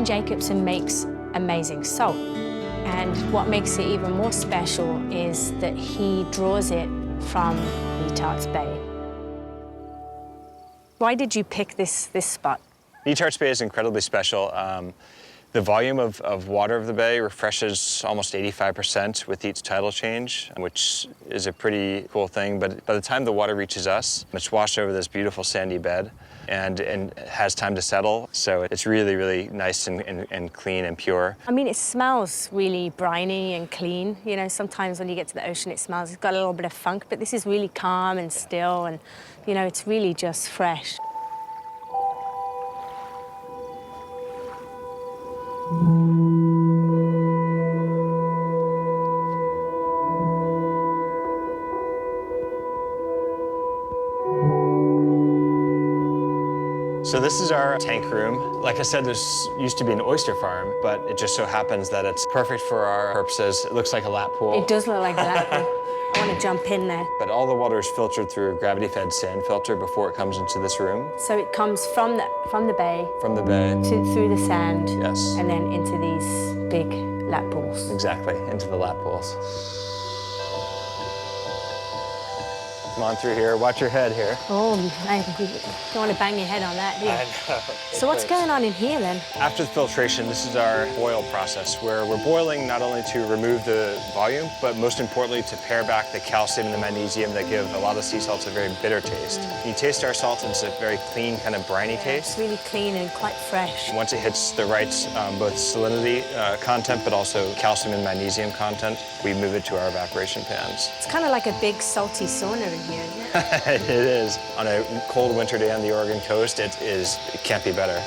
Jacobsen makes amazing salt. And what makes it even more special is that he draws it from Netarts Bay. Why did you pick this spot? Netarts Bay is incredibly special. The volume of water of the bay refreshes almost 85% with each tidal change, which is a pretty cool thing. But by the time the water reaches us, it's washed over this beautiful sandy bed and has time to settle. So it's really, really nice and clean and pure. I mean, it smells really briny and clean. You know, sometimes when you get to the ocean, it's got a little bit of funk, but this is really calm and still, and, you know, it's really just fresh. So this is our tank room. Like I said, this used to be an oyster farm, but it just so happens that it's perfect for our purposes. It looks like a lap pool. It does look like a lap pool. I want to jump in there. But all the water is filtered through a gravity-fed sand filter before it comes into this room. So it comes from the bay. From the bay. Through the sand. Yes. And then into these big lap pools. Exactly, into the lap pools. Come on through here, watch your head here. Oh, I don't want to bang your head on that, do you? I know. So what's going on in here then? After the filtration, this is our boil process, where we're boiling not only to remove the volume, but most importantly to pare back the calcium and the magnesium that give a lot of sea salts a very bitter taste. You taste our salt, and it's a very clean, kind of briny taste. It's really clean and quite fresh. Once it hits the right both salinity content, but also calcium and magnesium content, we move it to our evaporation pans. It's kind of like a big salty sauna in here, isn't it? It is. On a cold winter day on the Oregon coast, it can't be better.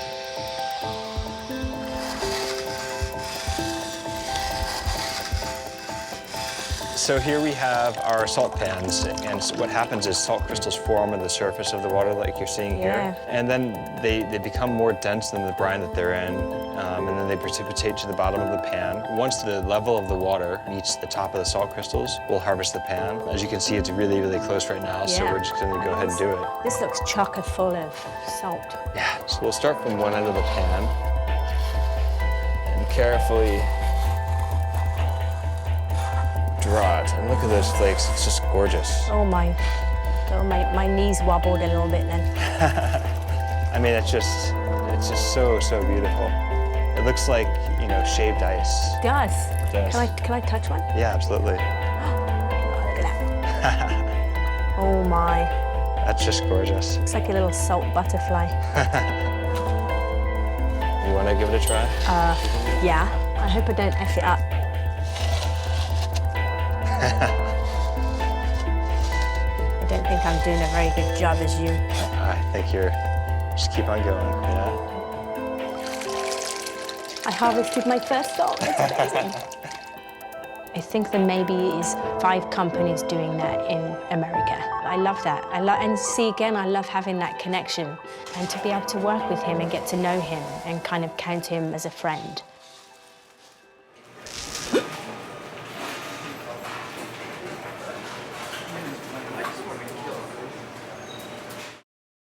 So here we have our salt pans, and what happens is salt crystals form on the surface of the water like you're seeing here. And then they become more dense than the brine that they're in, and then they precipitate to the bottom of the pan. Once the level of the water meets the top of the salt crystals, we'll harvest the pan. As you can see, it's really, really close right now, so we're just gonna go ahead and do it. This looks chocker full of salt. Yeah, so we'll start from one end of the pan and carefully draw it. And look at those flakes, it's just gorgeous. Oh my knees wobbled a little bit then. I mean, it's just so, so beautiful. It looks like, you know, shaved ice. It does. It does. Can I touch one? Yeah, absolutely. Look at that. Oh my. That's just gorgeous. It's like a little salt butterfly. You want to give it a try? Yeah. I hope I don't F it up. I don't think I'm doing a very good job as you. I think you're, just keep on going, you know? I harvested my first salt, that's amazing. I think there maybe is 5 companies doing that in America. I love that. And see, again, I love having that connection and to be able to work with him and get to know him and kind of count him as a friend.